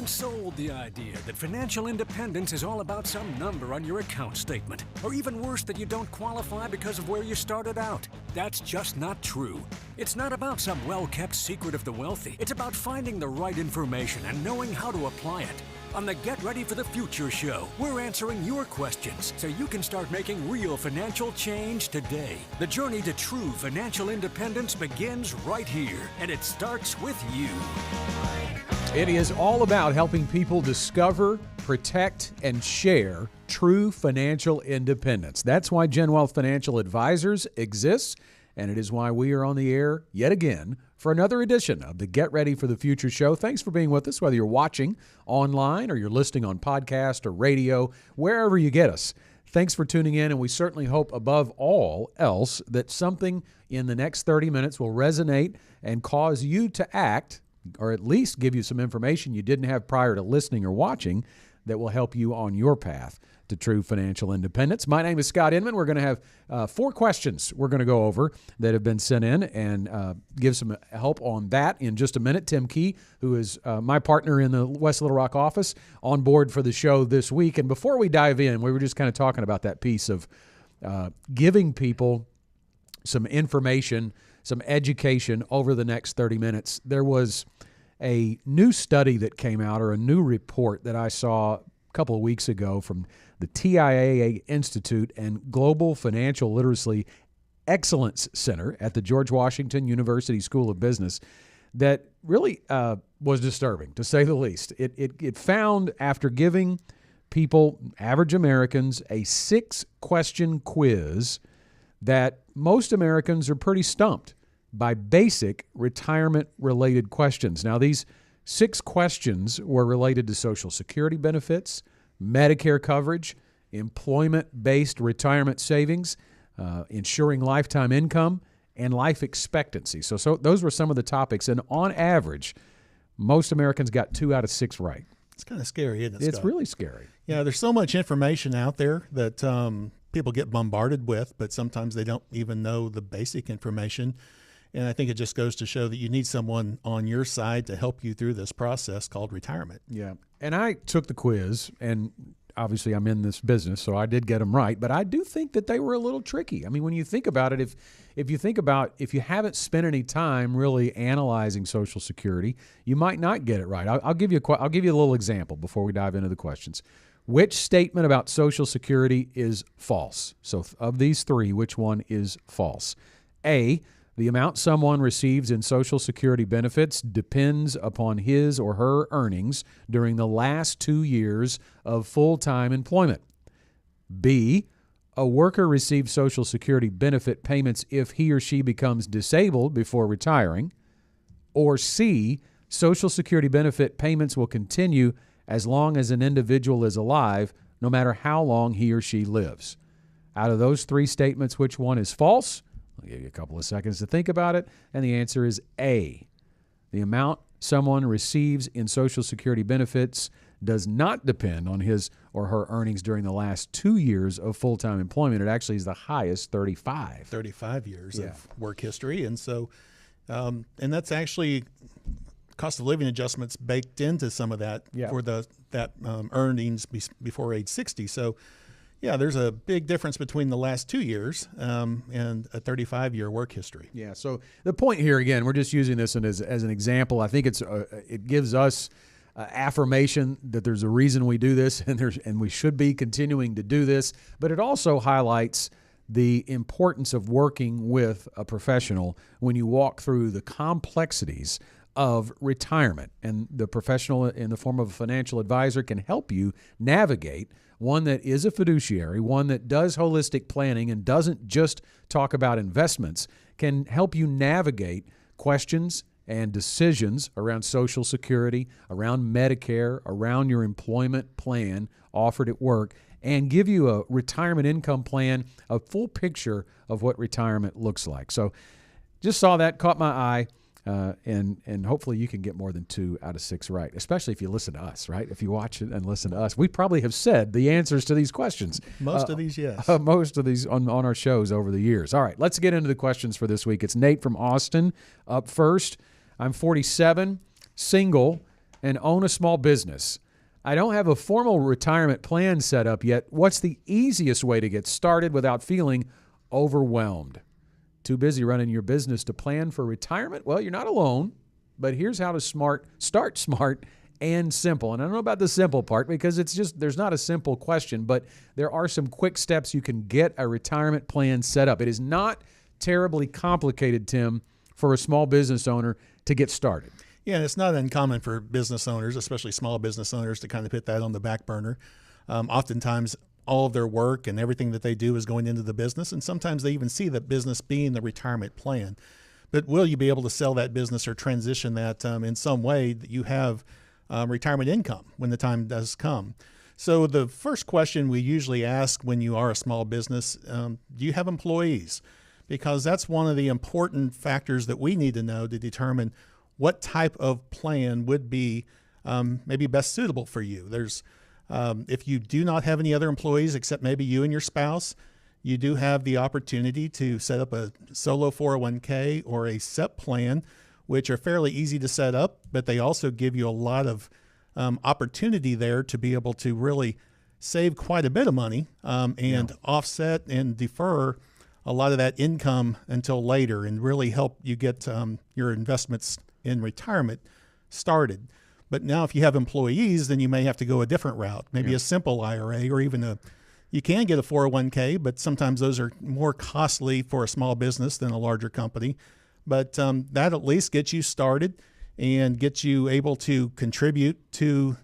been sold the idea that financial independence is all about some number on your account statement, or even worse, that you don't qualify because of where you started out. That's just not true. It's not about some well-kept secret of the wealthy. It's about finding the right information and knowing how to apply it. On the Get Ready for the Future show, we're answering your questions so you can start making real financial change today. The journey to true financial independence begins right here, and it starts with you. It is all about helping people discover, protect, and share true financial independence. That's why GenWealth Financial Advisors exists, and it is why we are on the air yet again for another edition of the Get Ready for the Future show. Thanks for being with us, whether you're watching online or you're listening on podcast or radio, wherever you get us. Thanks for tuning in, and we certainly hope above all else that something in the next 30 minutes will resonate and cause you to act, or at least give you some information you didn't have prior to listening or watching that will help you on your path to true financial independence. My name is Scott Inman. We're going to have 4 questions we're going to go over that have been sent in and give some help on that in just a minute. Tim Key, who is my partner in the West Little Rock office, on board for the show this week. And before we dive in, we were just kind of talking about that piece of giving people some information, some education over the next 30 minutes. There was a new study that came out, or a new report that I saw a couple of weeks ago from the TIAA Institute and Global Financial Literacy Excellence Center at the George Washington University School of Business that really was disturbing, to say the least. It found, after giving people, average Americans, a 6-question quiz, that most Americans are pretty stumped by basic retirement-related questions. Now, these 6 questions were related to Social Security benefits, Medicare coverage, employment-based retirement savings, ensuring lifetime income, and life expectancy. So those were some of the topics. And on average, most Americans got 2 out of 6 right. It's kind of scary, isn't it, Scott? It's really scary. Yeah, there's so much information out there that people get bombarded with, but sometimes they don't even know the basic information. And I think it just goes to show that you need someone on your side to help you through this process called retirement. Yeah. And I took the quiz, and obviously I'm in this business, so I did get them right. But I do think that they were a little tricky. I mean, when you think about it, if you haven't spent any time really analyzing Social Security, you might not get it right. I'll give you a little example before we dive into the questions. Which statement about Social Security is false? So of these 3, which one is false? A, the amount someone receives in Social Security benefits depends upon his or her earnings during the last 2 years of full-time employment. B, a worker receives Social Security benefit payments if he or she becomes disabled before retiring. Or C, Social Security benefit payments will continue as long as an individual is alive, no matter how long he or she lives. Out of those 3 statements, which one is false? I'll give you a couple of seconds to think about it, and the answer is A. The amount someone receives in Social Security benefits does not depend on his or her earnings during the last 2 years of full-time employment. It actually is the highest, 35. 35 years of work history. And so, and that's actually cost of living adjustments baked into some of that for that earnings before age 60. So, yeah, there's a big difference between the last 2 years and a 35-year work history. Yeah, so the point here, again, we're just using this as an example. I think it gives us affirmation that there's a reason we do this, and we should be continuing to do this. But it also highlights the importance of working with a professional when you walk through the complexities of retirement. And the professional in the form of a financial advisor can help you navigate, one that is a fiduciary, one that does holistic planning and doesn't just talk about investments, can help you navigate questions and decisions around Social Security, around Medicare, around your employment plan offered at work, and give you a retirement income plan, a full picture of what retirement looks like. So just saw that, caught my eye. And hopefully you can get more than 2 out of 6 right, especially if you listen to us, right? If you watch it and listen to us, we probably have said the answers to these questions. Most of these, yes. Most of these on our shows over the years. All right, let's get into the questions for this week. It's Nate from Austin up first. I'm 47, single, and own a small business. I don't have a formal retirement plan set up yet. What's the easiest way to get started without feeling overwhelmed? Too busy running your business to plan for retirement? Well, you're not alone, but here's how to start smart and simple. And I don't know about the simple part because there's not a simple question, but there are some quick steps you can get a retirement plan set up. It is not terribly complicated, Tim, for a small business owner to get started. Yeah, and it's not uncommon for business owners, especially small business owners, to kind of put that on the back burner. Oftentimes, all of their work and everything that they do is going into the business, and sometimes they even see the business being the retirement plan. But will you be able to sell that business or transition that in some way that you have retirement income when the time does come? So the first question we usually ask when you are a small business, do you have employees? Because that's one of the important factors that we need to know to determine what type of plan would be maybe best suitable for you. If you do not have any other employees except maybe you and your spouse, you do have the opportunity to set up a solo 401k or a SEP plan, which are fairly easy to set up, but they also give you a lot of opportunity there to be able to really save quite a bit of money and offset and defer a lot of that income until later and really help you get your investments in retirement started. But now if you have employees, then you may have to go a different route, maybe a simple IRA or even you can get a 401k, but sometimes those are more costly for a small business than a larger company. But that at least gets you started and gets you able to contribute to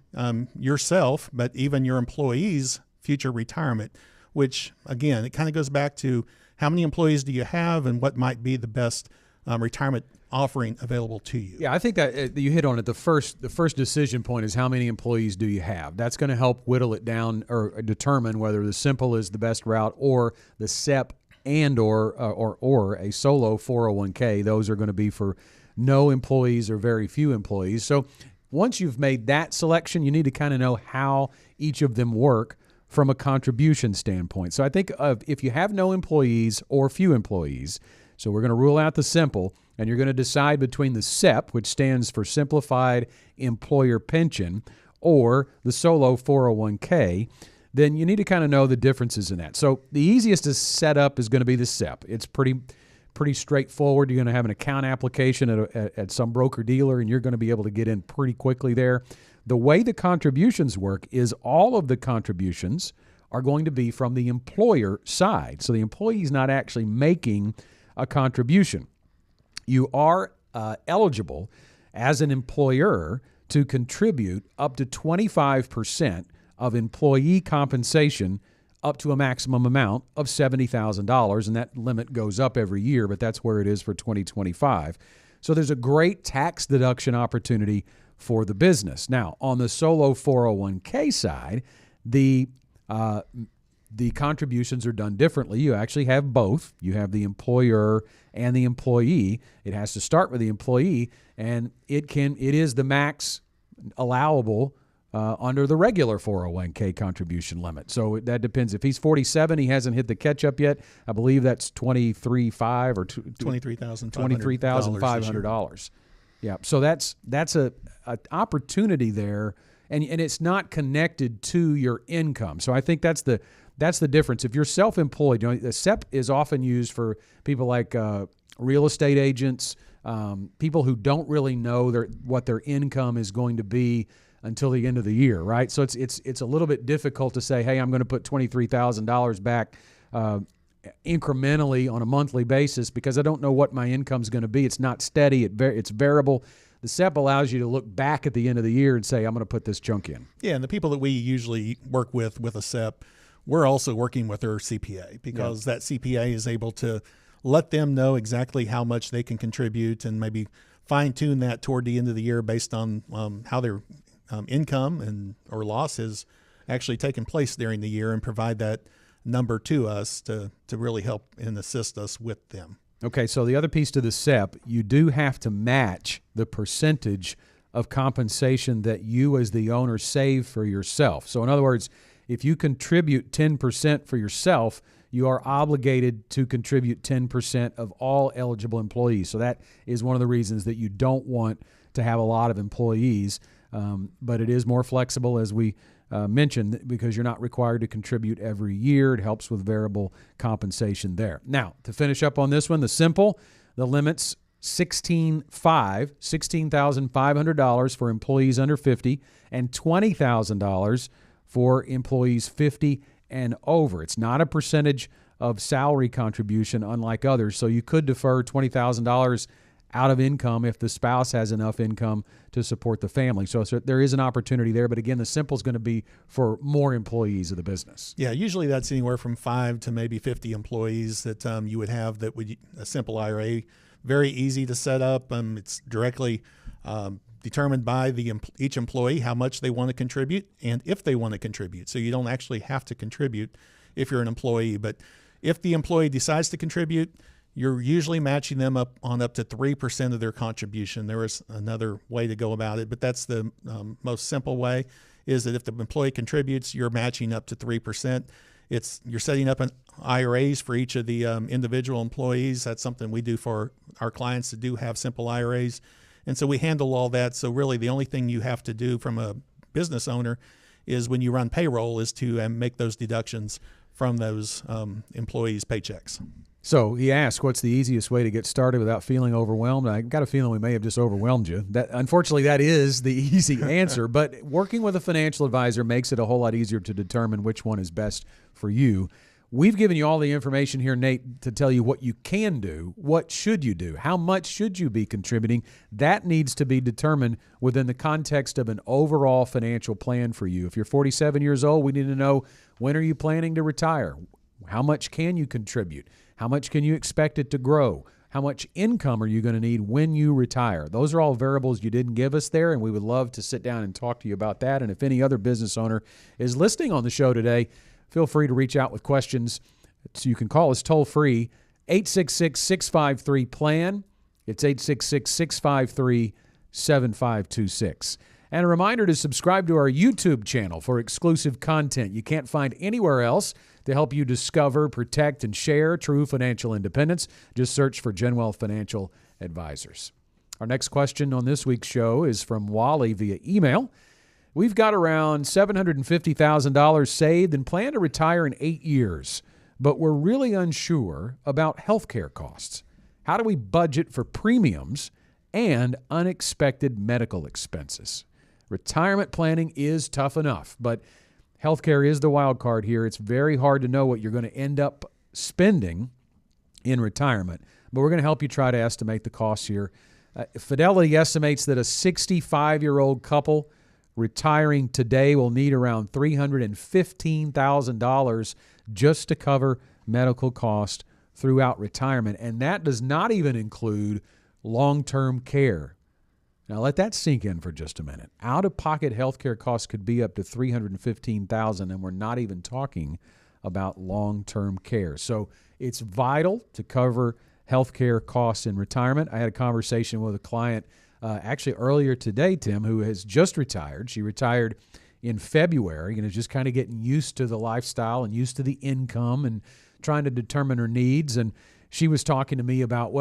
yourself, but even your employees' future retirement, which again, it kind of goes back to how many employees do you have and what might be the best retirement offering available to you. Yeah, I think that you hit on it. The first decision point is how many employees do you have? That's going to help whittle it down or determine whether the simple is the best route or the SEP and or a solo 401k. Those are going to be for no employees or very few employees. So once you've made that selection, you need to kind of know how each of them work from a contribution standpoint. So I think if you have no employees or few employees, so we're going to rule out the simple, and you're going to decide between the SEP, which stands for Simplified Employer Pension, or the solo 401k, then you need to kind of know the differences in that. So the easiest to set up is going to be the SEP. It's pretty straightforward. You're going to have an account application at some broker-dealer, and you're going to be able to get in pretty quickly there. The way the contributions work is all of the contributions are going to be from the employer side. So the employee is not actually making a contribution. You are eligible as an employer to contribute up to 25% of employee compensation up to a maximum amount of $70,000, and that limit goes up every year, but that's where it is for 2025. So there's a great tax deduction opportunity for the business. Now, on the solo 401k side, the contributions are done differently. You actually have both. You have the employer and the employee. It has to start with the employee, and it is the max allowable under the regular 401k contribution limit. So that depends. If he's 47, he hasn't hit the catch-up yet. I believe that's $23,500 or $23,500. Yeah. So that's an opportunity there, and it's not connected to your income. So I think that's the difference. If you're self-employed, the SEP is often used for people like real estate agents, people who don't really know what their income is going to be until the end of the year, right? So it's a little bit difficult to say, hey, I'm going to put $23,000 back incrementally on a monthly basis because I don't know what my income's going to be. It's not steady. It's variable. The SEP allows you to look back at the end of the year and say, I'm going to put this chunk in. Yeah, and the people that we usually work with a SEP, we're also working with their CPA because that CPA is able to let them know exactly how much they can contribute and maybe fine-tune that toward the end of the year based on how their income or loss has actually taken place during the year and provide that number to us to really help and assist us with them. Okay, so the other piece to the SEP, you do have to match the percentage of compensation that you as the owner save for yourself. So in other words, if you contribute 10% for yourself, you are obligated to contribute 10% of all eligible employees. So that is one of the reasons that you don't want to have a lot of employees. But it is more flexible, as we mentioned, because you're not required to contribute every year. It helps with variable compensation there. Now, to finish up on this one, the limit's $16,500 for employees under 50 and $20,000 for employees 50 and over. It's not a percentage of salary contribution unlike others, so you could defer $20,000 out of income if the spouse has enough income to support the family. So there is an opportunity there, but again, the simple is going to be for more employees of the business. Yeah, usually that's anywhere from 5 to maybe 50 employees that you would have that would a simple IRA. Very easy to set up. It's directly determined by each employee how much they want to contribute and if they want to contribute. So you don't actually have to contribute if you're an employee. But if the employee decides to contribute, you're usually matching them up to 3% of their contribution. There is another way to go about it, but that's the most simple way, is that if the employee contributes, you're matching up to 3%. You're setting up an IRAs for each of the individual employees. That's something we do for our clients that do have simple IRAs. And so we handle all that. So really the only thing you have to do from a business owner is when you run payroll is to make those deductions from those employees' paychecks. So he asked, what's the easiest way to get started without feeling overwhelmed? I got a feeling we may have just overwhelmed you. Unfortunately, that is the easy answer, but working with a financial advisor makes it a whole lot easier to determine which one is best for you. We've given you all the information here, Nate, to tell you what you can do. What should you do? How much should you be contributing? That needs to be determined within the context of an overall financial plan for you. If you're 47 years old, we need to know, when are you planning to retire? How much can you contribute? How much can you expect it to grow? How much income are you going to need when you retire? Those are all variables you didn't give us there, and we would love to sit down and talk to you about that. And if any other business owner is listening on the show today, feel free to reach out with questions. So you can call us toll-free, 866-653-PLAN. It's 866-653-7526. And a reminder to subscribe to our YouTube channel for exclusive content you can't find anywhere else to help you discover, protect, and share true financial independence. Just search for GenWealth Financial Advisors. Our next question on this week's show is from Wally via email. We've got around $750,000 saved and plan to retire in 8 years, but we're really unsure about healthcare costs. How do we budget for premiums and unexpected medical expenses? Retirement planning is tough enough, but healthcare is the wild card here. It's very hard to know what you're going to end up spending in retirement, but we're going to help you try to estimate the costs here. Fidelity estimates that a 65-year-old couple retiring today will need around $315,000 just to cover medical costs throughout retirement, and that does not even include long-term care. Now, let that sink in for just a minute. Out-of-pocket healthcare costs could be up to $315,000, and we're not even talking about long-term care. So it's vital to cover healthcare costs in retirement. I had a conversation with a client actually earlier today, Tim, who has just retired. She retired in February and is just kind of getting used to the lifestyle and used to the income and trying to determine her needs. And she was talking to me about,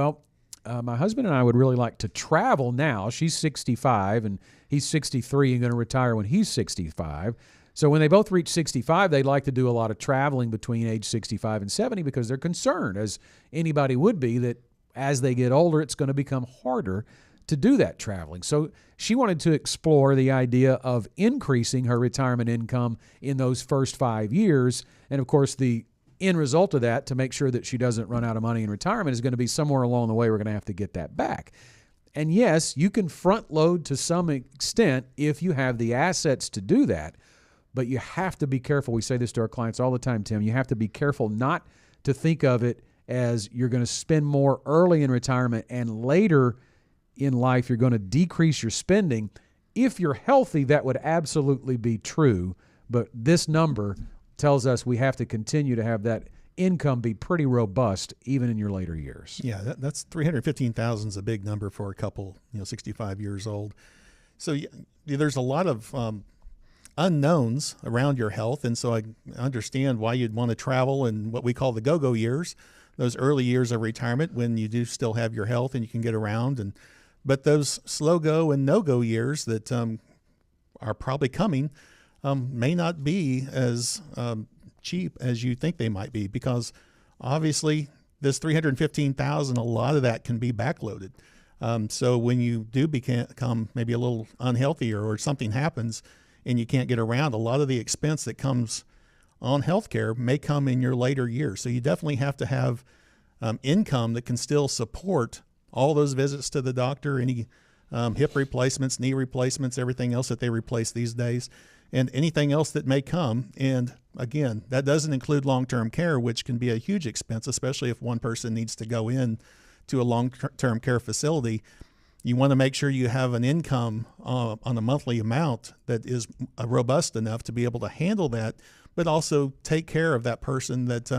my husband and I would really like to travel now. She's 65 and he's 63 and going to retire when he's 65. So when they both reach 65, they'd like to do a lot of traveling between age 65 and 70 because they're concerned, as anybody would be, that as they get older, it's going to become harder to do that traveling. So she wanted to explore the idea of increasing her retirement income in those first 5 years. And of course, the end result of that, to make sure that she doesn't run out of money in retirement, is going to be somewhere along the way we're going to have to get that back. And yes, you can front load to some extent if you have the assets to do that, but you have to be careful. We say this to our clients all the time, Tim. You have to be careful not to think of it as you're going to spend more early in retirement and later in life you're going to decrease your spending. If you're healthy, that would absolutely be true, but this number tells us we have to continue to have that income be pretty robust even in your later years. Yeah, that's $315,000 is a big number for a couple, 65 years old. So there's a lot of unknowns around your health, and so I understand why you'd want to travel in what we call the go-go years, those early years of retirement when you do still have your health and you can get around. But those slow-go and no-go years that are probably coming may not be as cheap as you think they might be, because obviously this $315,000, a lot of that can be backloaded. So when you do become maybe a little unhealthier or something happens and you can't get around, a lot of the expense that comes on healthcare may come in your later years. So you definitely have to have income that can still support all those visits to the doctor, any hip replacements, knee replacements, everything else that they replace these days, and anything else that may come. And again, that doesn't include long-term care, which can be a huge expense, especially if one person needs to go in to a long-term care facility. You want to make sure you have an income on a monthly amount that is robust enough to be able to handle that, but also take care of that person that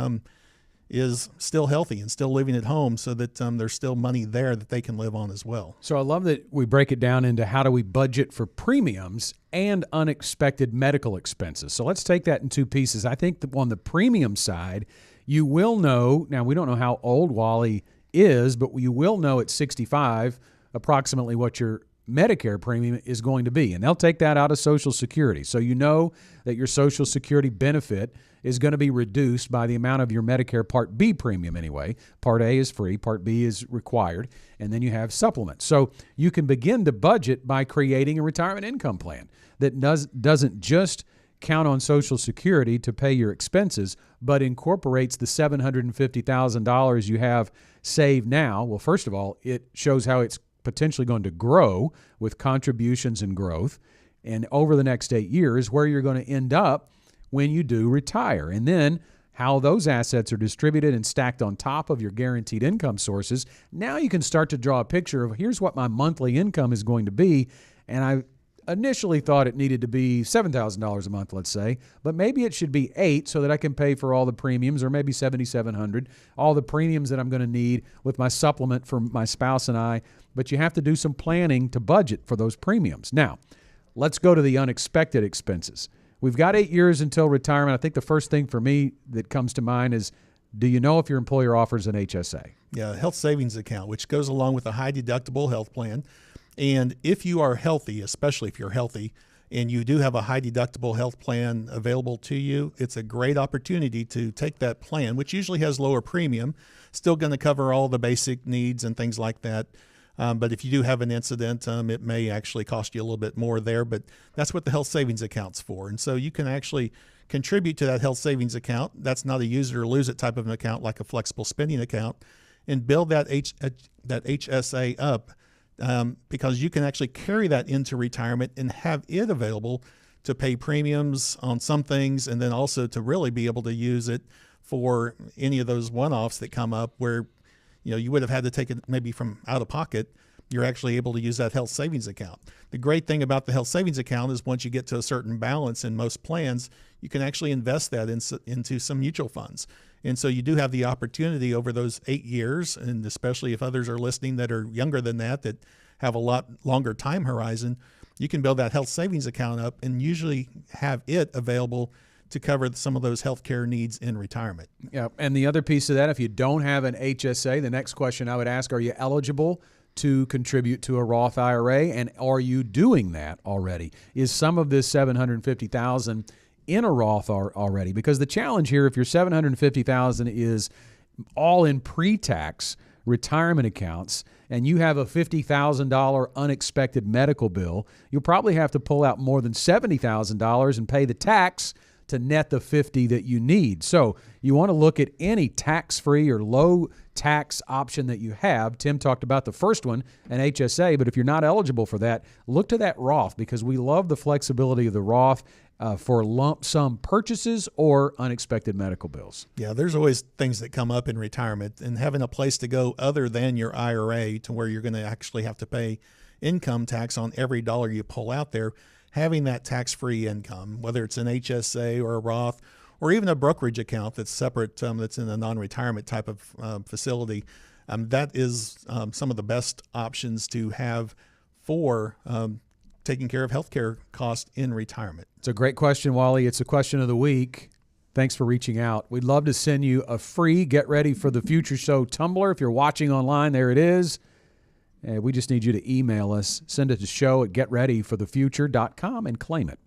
is still healthy and still living at home, so that there's still money there that they can live on as well. So I love that we break it down into how do we budget for premiums and unexpected medical expenses. So let's take that in two pieces. I think that on the premium side, you will know, now we don't know how old Wally is, but you will know at 65 approximately what your Medicare premium is going to be, and they'll take that out of Social Security. So you know that your Social Security benefit is going to be reduced by the amount of your Medicare Part B premium anyway. Part A is free, Part B is required, and then you have supplements. So you can begin to budget by creating a retirement income plan that doesn't just count on Social Security to pay your expenses, but incorporates the $750,000 you have saved now. Well, first of all, it shows how it's potentially going to grow with contributions and growth, and over the next 8 years, where you're going to end up when you do retire, and then how those assets are distributed and stacked on top of your guaranteed income sources. Now you can start to draw a picture of, here's what my monthly income is going to be, and I initially thought it needed to be $7,000 a month, let's say, but maybe it should be $8,000 so that I can pay for all the premiums, or maybe $7,700, all the premiums that I'm going to need with my supplement for my spouse and I. But you have to do some planning to budget for those premiums. Now, let's go to the unexpected expenses. We've got 8 years until retirement. I think the first thing for me that comes to mind is, do you know if your employer offers an HSA? Yeah, health savings account, which goes along with a high deductible health plan. And if you are healthy, especially if you're healthy, and you do have a high deductible health plan available to you, it's a great opportunity to take that plan, which usually has lower premium, still going to cover all the basic needs and things like that. But if you do have an incident, it may actually cost you a little bit more there, but that's what the health savings account's for. And so you can actually contribute to that health savings account. That's not a use it or lose it type of an account like a flexible spending account, and build that HSA up, because you can actually carry that into retirement and have it available to pay premiums on some things, and then also to really be able to use it for any of those one-offs that come up where you would have had to take it maybe from out of pocket. You're actually able to use that health savings account. The great thing about the health savings account is once you get to a certain balance in most plans, you can actually invest that into some mutual funds. And so you do have the opportunity over those 8 years, and especially if others are listening that are younger than that have a lot longer time horizon, you can build that health savings account up and usually have it available to cover some of those healthcare needs in retirement. Yeah, and the other piece of that, if you don't have an HSA, the next question I would ask, are you eligible to contribute to a Roth IRA, and are you doing that already? Is some of this $750,000 in a Roth already? Because the challenge here, if your $750,000 is all in pre-tax retirement accounts, and you have a $50,000 unexpected medical bill, you'll probably have to pull out more than $70,000 and pay the tax to net the $50,000 that you need. So you want to look at any tax-free or low tax option that you have. Tim talked about the first one, an HSA, but if you're not eligible for that, look to that Roth, because we love the flexibility of the Roth for lump sum purchases or unexpected medical bills. Yeah, there's always things that come up in retirement, and having a place to go other than your IRA to where you're going to actually have to pay income tax on every dollar you pull out there, having that tax-free income, whether it's an HSA or a Roth or even a brokerage account that's separate, that's in a non-retirement type of facility, that is some of the best options to have for taking care of healthcare costs in retirement. It's a great question, Wally. It's a question of the week. Thanks for reaching out. We'd love to send you a free Get Ready for the Future Show tumbler. If you're watching online, there it is. We just need you to email us. Send it to show@getreadyforthefuture.com and claim it.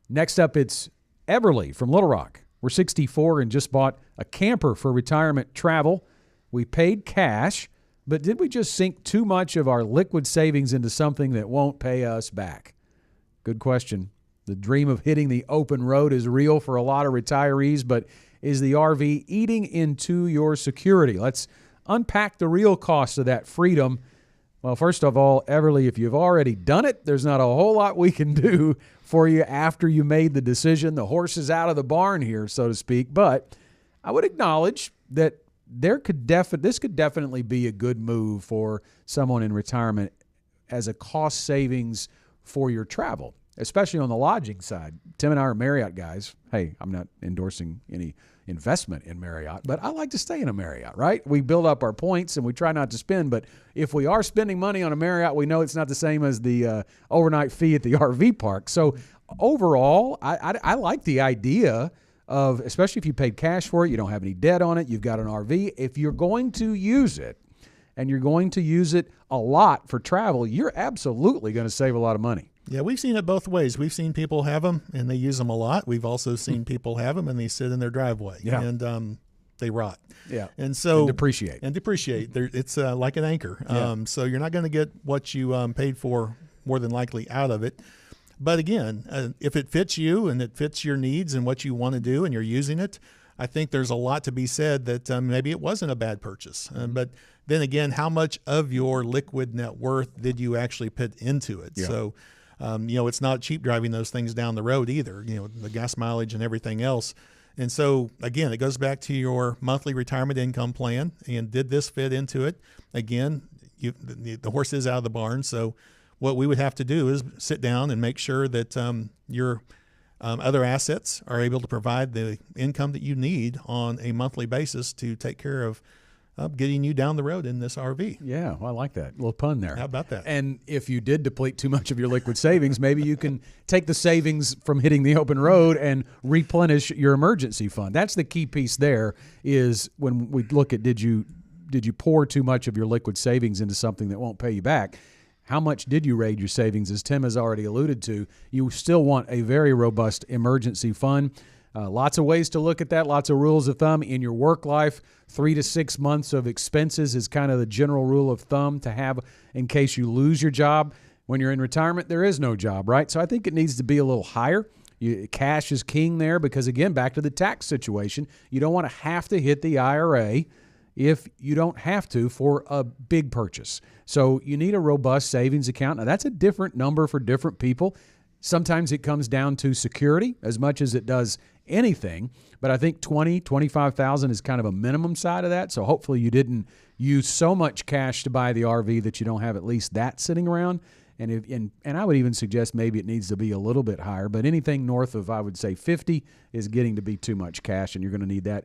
Next up, it's Everly from Little Rock. We're 64 and just bought a camper for retirement travel. We paid cash, but did we just sink too much of our liquid savings into something that won't pay us back? Good question. The dream of hitting the open road is real for a lot of retirees, but is the RV eating into your security? Let's unpack the real cost of that freedom. Well, first of all, Everly, if you've already done it, there's not a whole lot we can do for you after you made the decision. The horse is out of the barn here, so to speak. But I would acknowledge that this could definitely be a good move for someone in retirement as a cost savings for your travel, especially on the lodging side. Tim and I are Marriott guys. Hey, I'm not endorsing any investment in Marriott, but I like to stay in a Marriott, right? We build up our points and we try not to spend, but if we are spending money on a Marriott, we know it's not the same as the overnight fee at the RV park. So overall, I like the idea of, especially if you paid cash for it, you don't have any debt on it, you've got an RV. If you're going to use it, and you're going to use it a lot for travel, you're absolutely going to save a lot of money. Yeah, we've seen it both ways. We've seen people have them and they use them a lot. We've also seen people have them and they sit in their driveway and they rot. Yeah, and so depreciate. It's like an anchor. So you're not going to get what you paid for more than likely out of it. But again, if it fits you and it fits your needs and what you want to do and you're using it, I think there's a lot to be said that maybe it wasn't a bad purchase. But then again, how much of your liquid net worth did you actually put into it? Yeah. So, it's not cheap driving those things down the road either, the gas mileage and everything else. And so, again, it goes back to your monthly retirement income plan. And did this fit into it? Again, the horse is out of the barn. So what we would have to do is sit down and make sure that your other assets are able to provide the income that you need on a monthly basis to take care of getting you down the road in this RV. Yeah, well, I like that. A little pun there. How about that? And if you did deplete too much of your liquid savings, maybe you can take the savings from hitting the open road and replenish your emergency fund. That's the key piece there, is when we look at did you pour too much of your liquid savings into something that won't pay you back? How much did you raid your savings? As Tim has already alluded to, you still want a very robust emergency fund. Lots of ways to look at that, lots of rules of thumb. In your work life, 3 to 6 months of expenses is kind of the general rule of thumb to have in case you lose your job. When you're in retirement, there is no job, right? So I think it needs to be a little higher. Cash is king there because, again, back to the tax situation, you don't want to have to hit the IRA if you don't have to for a big purchase. So you need a robust savings account. Now, that's a different number for different people. Sometimes it comes down to security as much as it does anything, but I think $25,000 is kind of a minimum side of that. So hopefully you didn't use so much cash to buy the RV that you don't have at least that sitting around. And I would even suggest maybe it needs to be a little bit higher, but anything north of, I would say, 50 is getting to be too much cash, and you're going to need that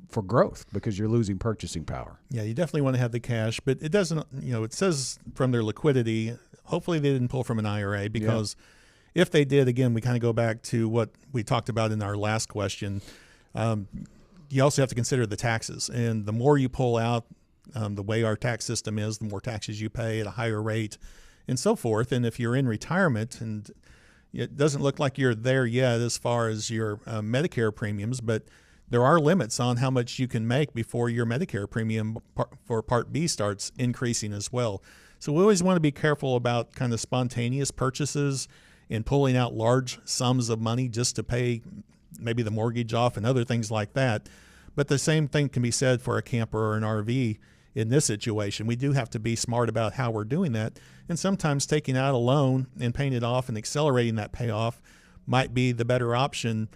for growth because you're losing purchasing power. Yeah, you definitely want to have the cash, but it doesn't, it says from their liquidity, hopefully they didn't pull from an IRA because if they did, again, we kind of go back to what we talked about in our last question. You also have to consider the taxes, and the more you pull out, the way our tax system is, the more taxes you pay at a higher rate and so forth. And if you're in retirement, and it doesn't look like you're there yet as far as your Medicare premiums, but there are limits on how much you can make before your Medicare premium for Part B starts increasing as well. So we always want to be careful about kind of spontaneous purchases and pulling out large sums of money just to pay maybe the mortgage off and other things like that. But the same thing can be said for a camper or an RV in this situation. We do have to be smart about how we're doing that. And sometimes taking out a loan and paying it off and accelerating that payoff might be the better option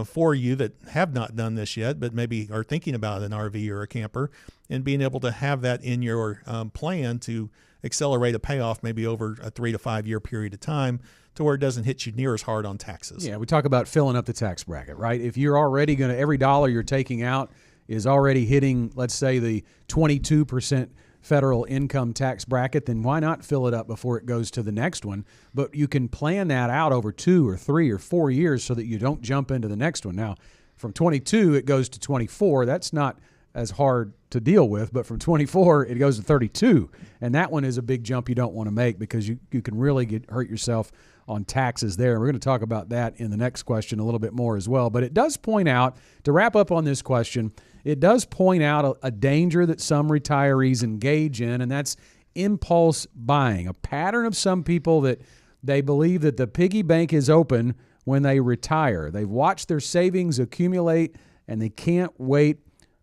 for you that have not done this yet, but maybe are thinking about an RV or a camper, and being able to have that in your plan to accelerate a payoff maybe over a 3 to 5 year period of time to where it doesn't hit you near as hard on taxes. Yeah, we talk about filling up the tax bracket, right? If you're already going to, every dollar you're taking out is already hitting, let's say, the 22% federal income tax bracket, then why not fill it up before it goes to the next one? But you can plan that out over 2 or 3 or 4 years so that you don't jump into the next one. Now, from 22, it goes to 24. That's not as hard to deal with, but from 24 it goes to 32, and that one is a big jump you don't want to make because you can really hurt yourself on taxes there. We're going to talk about that in the next question a little bit more as well. But it does point out, to wrap up on this question, it does point out a danger that some retirees engage in, and that's impulse buying, a pattern of some people that they believe that the piggy bank is open when they retire. They've watched their savings accumulate, and they can't wait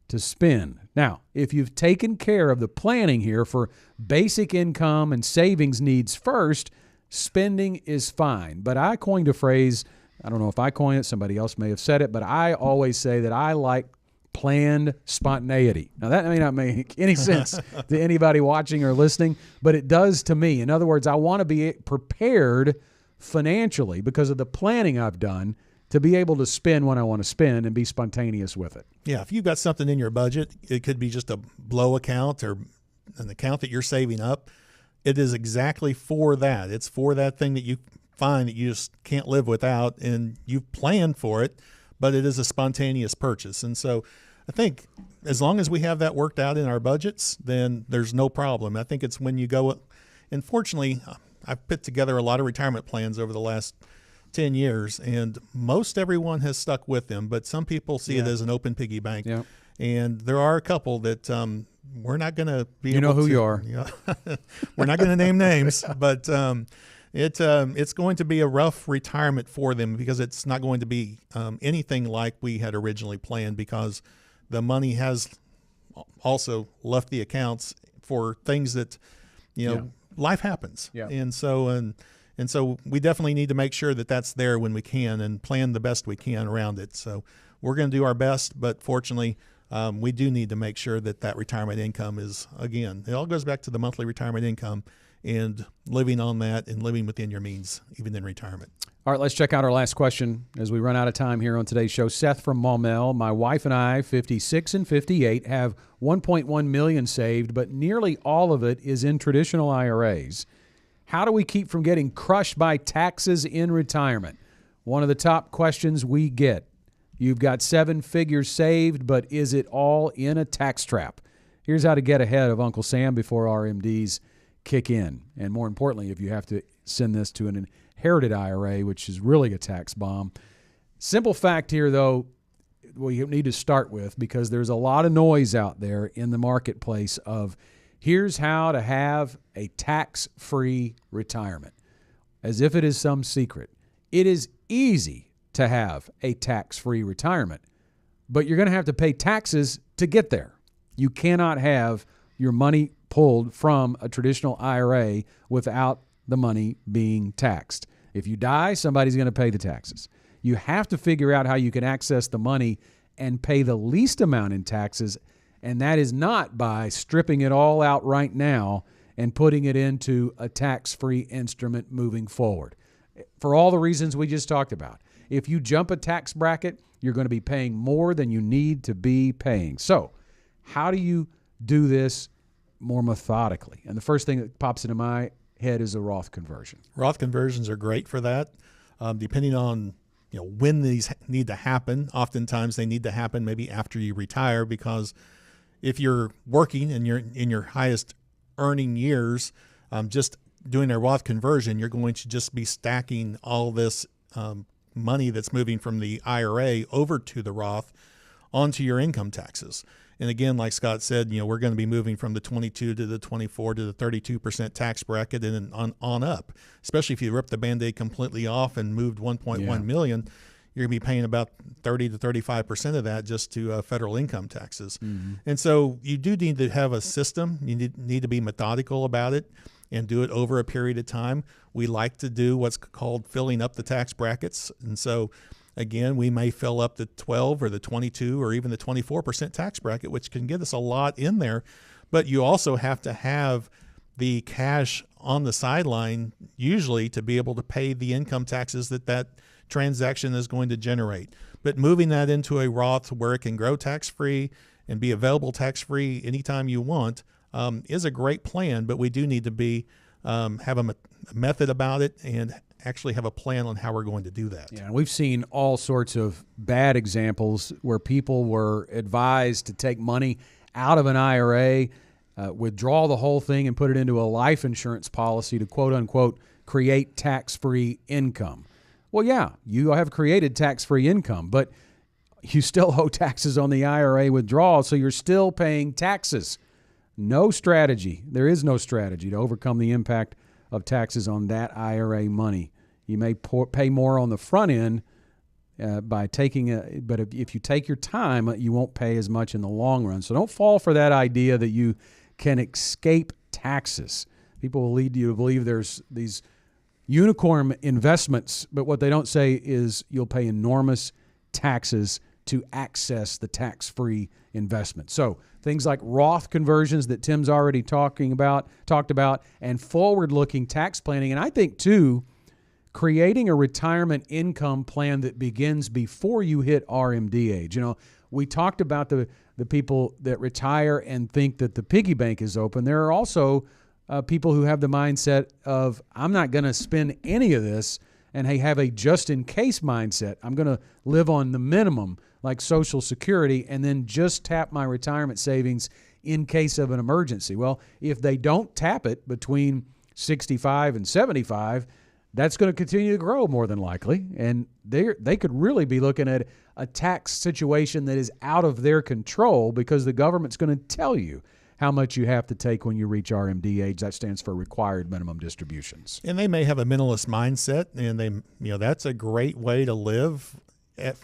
to spend. Now, if you've taken care of the planning here for basic income and savings needs first, spending is fine. But I coined a phrase, I don't know if I coined it, somebody else may have said it, but I always say that I like planned spontaneity. Now, that may not make any sense to anybody watching or listening, but it does to me. In other words, I want to be prepared financially because of the planning I've done to be able to spend when I want to spend and be spontaneous with it. Yeah, if you've got something in your budget, it could be just a blow account or an account that you're saving up. It is exactly for that. It's for that thing that you find that you just can't live without, and you've planned for it, but it is a spontaneous purchase. And so I think as long as we have that worked out in our budgets, then there's no problem. I think it's when you go, and fortunately, I've put together a lot of retirement plans over the last 10 years, and most everyone has stuck with them, but some people see it as an open piggy bank. Yeah. And there are a couple that we're not going to be able who to, you are. You know, we're not going to name names, but it's going to be a rough retirement for them because it's not going to be anything like we had originally planned, because the money has also left the accounts for things that, life happens. Yeah. And so we definitely need to make sure that that's there when we can and plan the best we can around it. So we're going to do our best, but fortunately, we do need to make sure that that retirement income is, again, it all goes back to the monthly retirement income and living on that and living within your means, even in retirement. All right, let's check out our last question as we run out of time here on today's show. Seth from Maumelle: my wife and I, 56 and 58, have $1.1 million saved, but nearly all of it is in traditional IRAs. How do we keep from getting crushed by taxes in retirement? One of the top questions we get. You've got 7 figures saved, but is it all in a tax trap? Here's how to get ahead of Uncle Sam before RMDs kick in. And more importantly, if you have to send this to an inherited IRA, which is really a tax bomb. Simple fact here, though, we need to start with, because there's a lot of noise out there in the marketplace of here's how to have a tax-free retirement, as if it is some secret. It is easy to have a tax-free retirement, but you're going to have to pay taxes to get there. You cannot have your money pulled from a traditional IRA without the money being taxed. If you die, somebody's going to pay the taxes. You have to figure out how you can access the money and pay the least amount in taxes, and that is not by stripping it all out right now and putting it into a tax-free instrument moving forward. For all the reasons we just talked about. If you jump a tax bracket, you're going to be paying more than you need to be paying. So how do you do this more methodically? And the first thing that pops into my head is a Roth conversion. Roth conversions are great for that. Depending on when these need to happen, oftentimes they need to happen maybe after you retire, because if you're working and you're in your highest earning years, just doing a Roth conversion, you're going to just be stacking all this money that's moving from the IRA over to the Roth onto your income taxes. And again, like Scott said, we're going to be moving from the 22 to the 24 to the 32% tax bracket and then on up. Especially if you rip the Band-Aid completely off and moved 1.1 million, you're going to be paying about 30 to 35% of that just to federal income taxes. Mm-hmm. And so you do need to have a system. You need to be methodical about it and do it over a period of time. We like to do what's called filling up the tax brackets. And so again, we may fill up the 12 or the 22 or even the 24% tax bracket, which can get us a lot in there. But you also have to have the cash on the sideline usually to be able to pay the income taxes that transaction is going to generate. But moving that into a Roth where it can grow tax-free and be available tax-free anytime you want is a great plan. But we do need to have a method about it and actually have a plan on how we're going to do that. Yeah, we've seen all sorts of bad examples where people were advised to take money out of an IRA, withdraw the whole thing and put it into a life insurance policy to quote unquote create tax-free income. Well, yeah, you have created tax-free income, but you still owe taxes on the IRA withdrawal, so you're still paying taxes. No strategy. There is no strategy to overcome the impact of taxes on that IRA money. You may pay more on the front end by taking but if you take your time, you won't pay as much in the long run. So don't fall for that idea that you can escape taxes. People will lead you to believe there's these unicorn investments, but what they don't say is you'll pay enormous taxes to access the tax-free investment. So things like Roth conversions that Tim's already talked about, and forward-looking tax planning. And I think, too, creating a retirement income plan that begins before you hit RMD age. You know, we talked about the people that retire and think that the piggy bank is open. There are also people who have the mindset of, I'm not going to spend any of this, and have a just-in-case mindset. I'm going to live on the minimum, like Social Security, and then just tap my retirement savings in case of an emergency. Well, if they don't tap it between 65 and 75, that's going to continue to grow more than likely, and they could really be looking at a tax situation that is out of their control because the government's going to tell you how much you have to take when you reach RMD age. That stands for required minimum distributions. And they may have a minimalist mindset, and that's a great way to live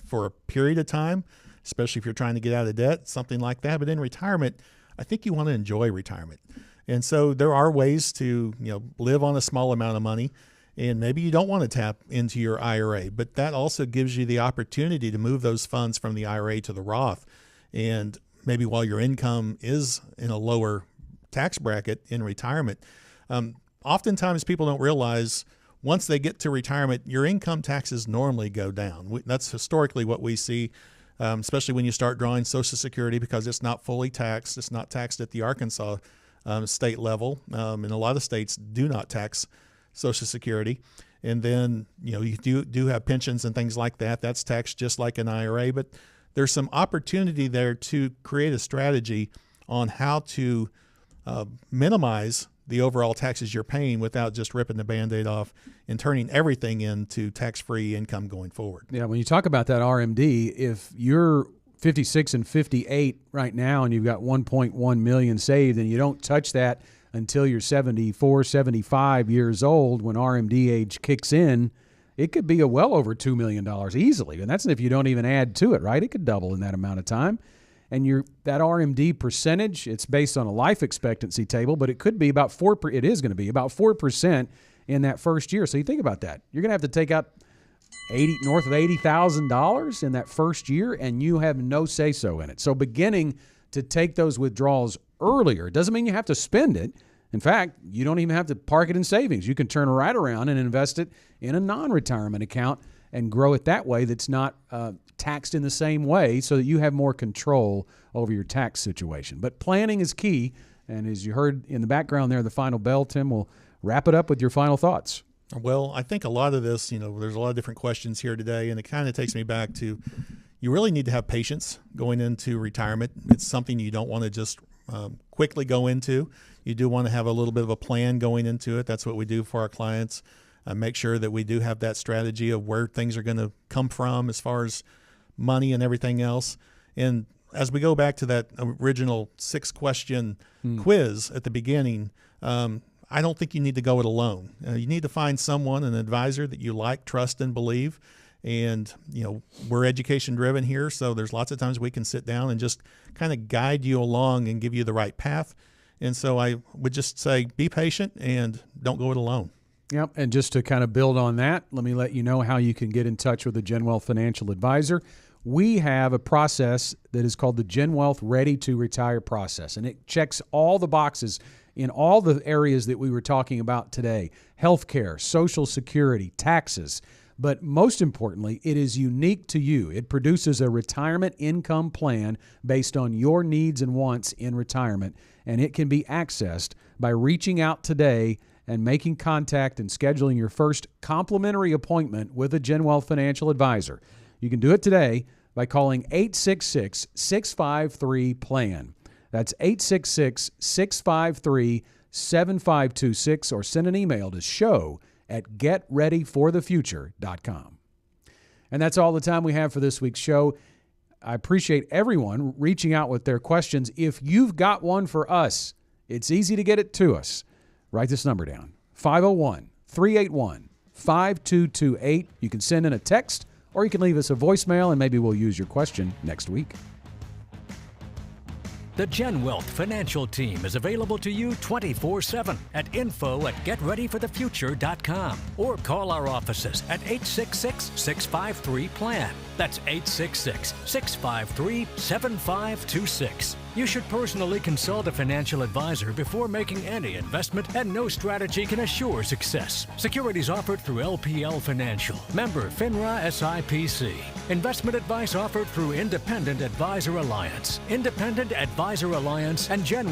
for a period of time, especially if you're trying to get out of debt, something like that. But in retirement, I think you want to enjoy retirement. And so there are ways to, live on a small amount of money, and maybe you don't want to tap into your IRA, but that also gives you the opportunity to move those funds from the IRA to the Roth. And maybe while your income is in a lower tax bracket in retirement, oftentimes people don't realize once they get to retirement, your income taxes normally go down. That's historically what we see, especially when you start drawing Social Security, because it's not fully taxed. It's not taxed at the Arkansas state level, and a lot of states do not tax Social Security. And then, you do have pensions and things like that. That's taxed just like an IRA, but there's some opportunity there to create a strategy on how to minimize the overall taxes you're paying without just ripping the Band-Aid off and turning everything into tax-free income going forward. Yeah, when you talk about that RMD, if you're 56 and 58 right now and you've got 1.1 million saved and you don't touch that until you're 74, 75 years old when RMD age kicks in, it could be well over $2 million easily. And that's if you don't even add to it, right? It could double in that amount of time. And that RMD percentage, it's based on a life expectancy table, but it could be about it is going to be about 4% in that first year. So you think about that. You're going to have to take out north of $80,000 in that first year, and you have no say-so in it. So beginning to take those withdrawals earlier doesn't mean you have to spend it. In fact, you don't even have to park it in savings. You can turn right around and invest it in a non-retirement account and grow it that way that's not taxed in the same way so that you have more control over your tax situation. But planning is key, and as you heard in the background there, the final bell, Tim will wrap it up with your final thoughts. Well, I think a lot of this, there's a lot of different questions here today, and it kind of takes me back to you really need to have patience going into retirement. It's something you don't want to just quickly go into. You do want to have a little bit of a plan going into it. That's what we do for our clients. Make sure that we do have that strategy of where things are going to come from as far as money and everything else. And as we go back to that original 6-question quiz at the beginning, I don't think you need to go it alone. You need to find someone, an advisor that you like, trust, and believe. And, we're education driven here, so there's lots of times we can sit down and just kind of guide you along and give you the right path. And so I would just say be patient and don't go it alone. Yep, and just to kind of build on that, let me let you know how you can get in touch with a GenWealth financial advisor. We have a process that is called the GenWealth Ready to Retire process, and it checks all the boxes in all the areas that we were talking about today: healthcare, Social Security, taxes. But most importantly, it is unique to you. It produces a retirement income plan based on your needs and wants in retirement, and it can be accessed by reaching out today and making contact and scheduling your first complimentary appointment with a GenWealth financial advisor. You can do it today by calling 866-653-PLAN. That's 866-653-7526, or send an email to show@getreadyforthefuture.com. And that's all the time we have for this week's show. I appreciate everyone reaching out with their questions. If you've got one for us, it's easy to get it to us. Write this number down, 501-381-5228. You can send in a text, or you can leave us a voicemail, and maybe we'll use your question next week. The GenWealth financial team is available to you 24/7 at info@getreadyforthefuture.com, or call our offices at 866-653-PLAN. That's 866-653-7526. You should personally consult a financial advisor before making any investment, and no strategy can assure success. Securities offered through LPL Financial, member FINRA SIPC. Investment advice offered through Independent Advisor Alliance, Independent Advisor Alliance, and GenWealth.